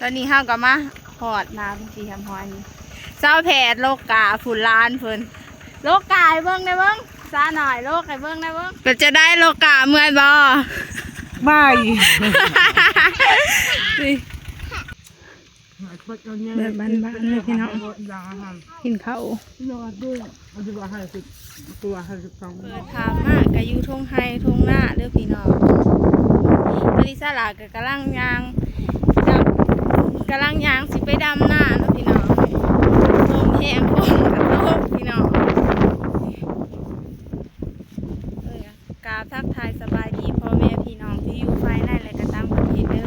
ตอนนี้ห้าก็มาหอดน้ำสีทำหอยนี่เจ้าแผดโลกาฝุ่นล้านเพิ่นโลกาให้เบิ้งได้เบิ้งซาหน่อยโลกให้เบิ้งได้เบิ้งก็จะได้โลกาเมื่อยบ่ไม่แบบบ้านๆเลยพี่น้องกินข้าวเปิดถามมากกับยูทงไฮทงหน้าเด้อพี่น้องตอนนี้สลากกับกำลังยางสิไปดำหน้าแล้วพี่น้องลมแห้งฝนกับโลกพี่น้องกราบทักทายสบายดีพ่อแม่พี่น้องที่อยู่ภายในและก็ตามประเทศเด้อ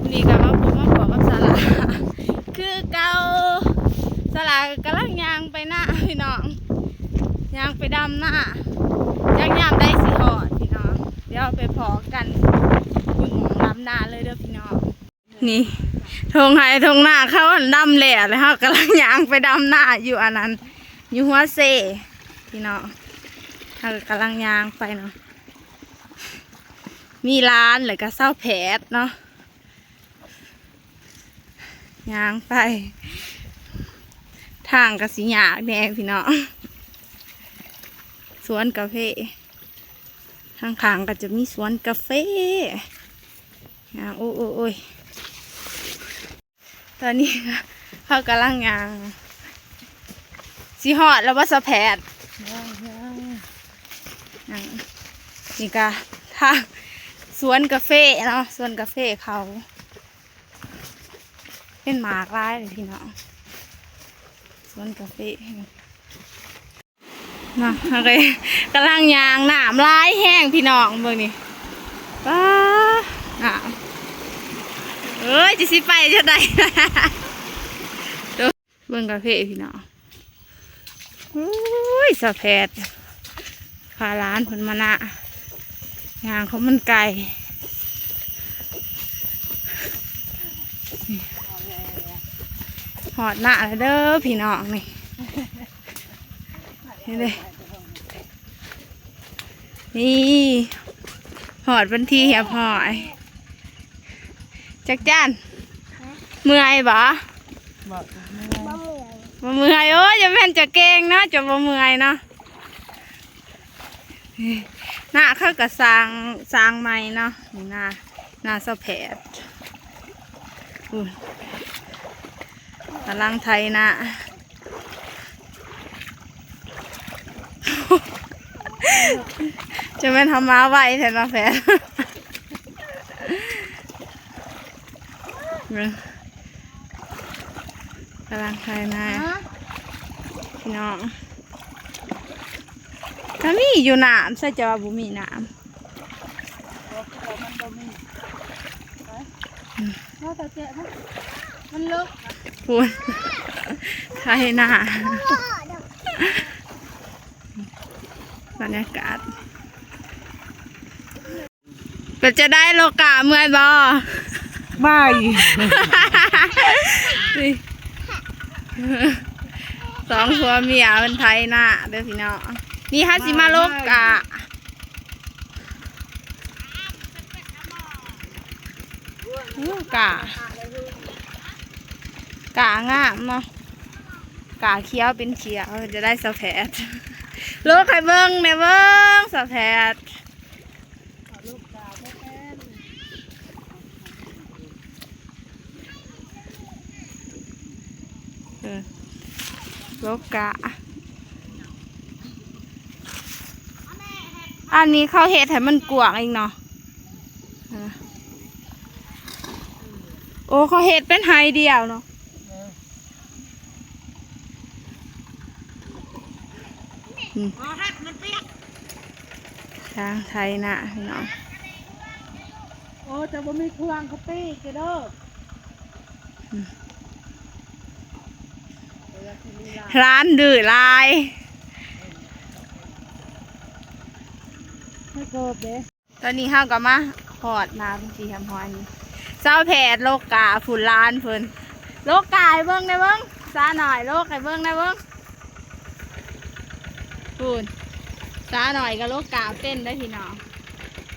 วันนี้ก็มาพบมาขอกับสลาคือเก่าสลากำลังยางไปหน้าพี่น้องยางไปดำหน้าจักยามได้สิหอดพี่น้องเดี๋ยวไปพอกันอยู่หมองดำหน้าเลยเด้อพี่น้องนี่ทงไห้ทงหน้าเขาดำแหล่เลยเขากำลังยางไปดำหน้าอยู่อันนั้นอยู่หัวเซ่พี่น้องเขากำลังยางไปเนาะมีร้านเลยก็เศร้าแผดเนาะยางไปทางกระสีหยาแดงพี่น้องสวนกาแฟข้างๆก็จะมีสวนกาแฟโอ้ยตอนนี้เขากำลังยางสีหอดแล้วว่าสะแผดนี่ก็ทางสวนกาแฟเนาะสวนกาแฟเขาเป็นหมากร้ายเลยพี่น้องสวนกาแฟมาอะไรกำลังยางหนามร้ายแห้งพี่น้องเบิ่งนี่ป้าหนามจะสิไปจะได้ดูเบิ่งกาแฟพี่น้องโอ้ยสะแพดพาร้านผลมะนายางเขามันไก่หอดหน้าเด้อพี่น้องนี่เลยนี่หอดบันทีเหียบหอยจักจ้านเมื่อยบ่บ่เมื่อยโอ้ยจะแม่นจะเก่งเนาะจะบ่เมื่อยเนาะหน้าเขาก็สร้างใหม่เนาะนี่หน้าสะแผดกำลังไทยนะจะไม่ทำม้าไหวแทนมาแฟนกำลังไทยนะพี่น้องถ้ามีอยู่น้ำใส่จะว่าบุมีน้ำมันลึกพูดไทยนะบรรยากาศก็จะได้โลกาเมื่อยบ่ไม่สองผัวเมียเป็นไทยนะเด้อพี่น้องนี่ฮะสิมาโลกากางามเนาะกาเขียวเป็นเขียวจะได้สะแผดลูกใครเบิ้งเนี่ยเบิ้งสะแผดลูกกะอันนี้เขาเห็ดให้มันกวางเองเนาะโอ้เขาเห็ดเป็นไฮเดียวเนาะช้างไทยนะพี่น้องโอ้จะบ่มีเครื่องเขาปี้กันเด้อร้านดื้อลายไม่เกิดเด้ตอนนี้ห้าก็มาหอดน้ำสีทำหอยนี่เจ้าแผดโลกาฝุ่นล้านเพิ่นโลกาให้เบิ้งได้เบิ้งซาหน่อยโลกให้เบิ้งได้เบิ้งฝุ่นซาหน่อยก็โลกาเต้นได้พี่น้อง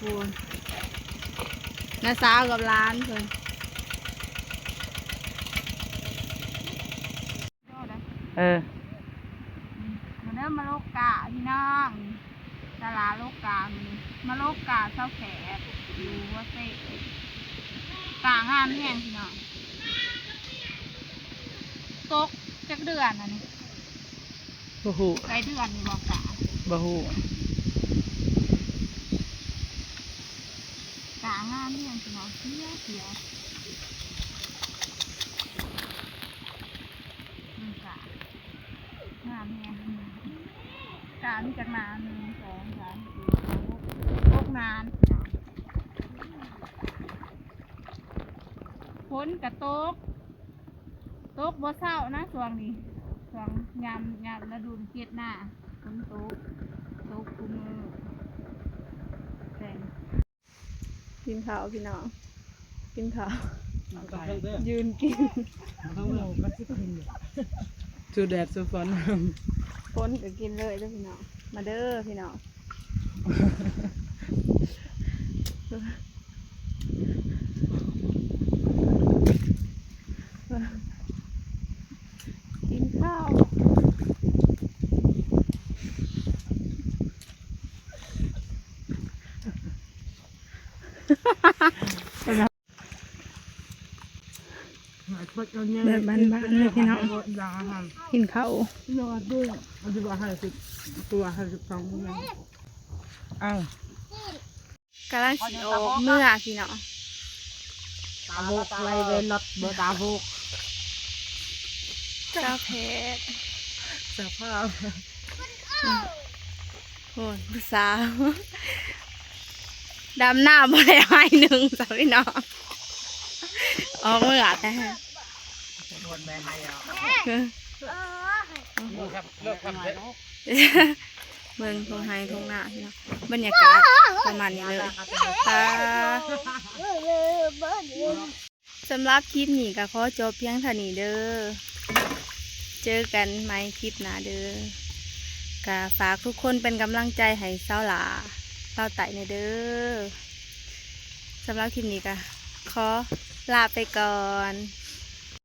ฝุ่นน้าสาวกับล้านเพิ่น มาเริ่มมาโลกกาพี่น้องตลาดโลกกามาโลกกาเศร้าแขกอยู่ว่าเซ่กางานแห้งพี่น้องตกจักเดือนอันนี้ บ่ฮู้ ไปเดือนนี่บอกกา บ่ฮู้ กางานแห้งพี่น้องเสียมันกางานแห้งกามีจากนาน1 2 3 4 5 6นานฝนกระตกบ่เศร้านะช่วงนี้ช่วงยามฤดูเก็ดหน้าฝนตกคุมือแต่กินข้าวพี่น้องกินข้าวยืนกิน จูแดดซูฟอน ฝนก็กินเลยเด้อพี่น้องมาเด้อพี่น้องกินข้าวแบบบ้านๆเลยพี่น้องกินข้าวน อนด้วยอันที่ว่า50ตัว52มื้ออ้าว กำลังสิออกเมื่อพี่น้อง ตาโบกอะไรเลยรถบ่ตาโบก เจ้าเพชร สภาพ โหนผู้สาวดำหน้าบ่ได้ให้หนึ่งสาวพี่น้องออกเมื่อแต่ คนแม่ให้อ่ะ เมืองทงไฮทงหน้าพี่น้องบรรยากาศประมาณนี้เลยค่ะสำหรับคลิปนี้ก็ขอจบเพียงเท่านี้เด้อเจอกันใหม่คลิปหน้าเด้อก็ฝากทุกคนเป็นกำลังใจให้สาวหลาเล่าไต่ในเด้อสำหรับคลิปนี้ก็ขอลาไปก่อน